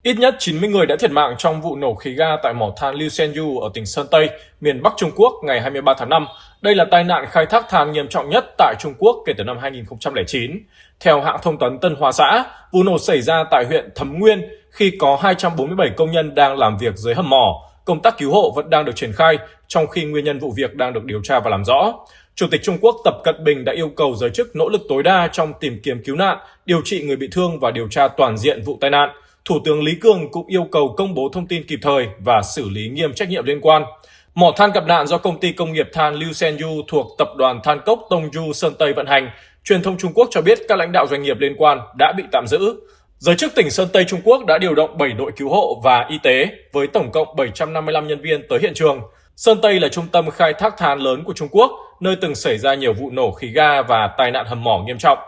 Ít nhất 90 người đã thiệt mạng trong vụ nổ khí ga tại mỏ than Liu Shenyu ở tỉnh Sơn Tây, miền Bắc Trung Quốc ngày 23 tháng 5. Đây là tai nạn khai thác than nghiêm trọng nhất tại Trung Quốc kể từ năm 2009. Theo hãng thông tấn Tân Hoa Xã, vụ nổ xảy ra tại huyện Thấm Nguyên khi có 247 công nhân đang làm việc dưới hầm mỏ. Công tác cứu hộ vẫn đang được triển khai, trong khi nguyên nhân vụ việc đang được điều tra và làm rõ. Chủ tịch Trung Quốc Tập Cận Bình đã yêu cầu giới chức nỗ lực tối đa trong tìm kiếm cứu nạn, điều trị người bị thương và điều tra toàn diện vụ tai nạn. Thủ tướng Lý Cường cũng yêu cầu công bố thông tin kịp thời và xử lý nghiêm trách nhiệm liên quan. Mỏ than gặp nạn do công ty công nghiệp than Liu Shenyu thuộc tập đoàn than cốc Tongju Sơn Tây vận hành. Truyền thông Trung Quốc cho biết các lãnh đạo doanh nghiệp liên quan đã bị tạm giữ. Giới chức tỉnh Sơn Tây Trung Quốc đã điều động 7 đội cứu hộ và y tế với tổng cộng 755 nhân viên tới hiện trường. Sơn Tây là trung tâm khai thác than lớn của Trung Quốc, nơi từng xảy ra nhiều vụ nổ khí ga và tai nạn hầm mỏ nghiêm trọng.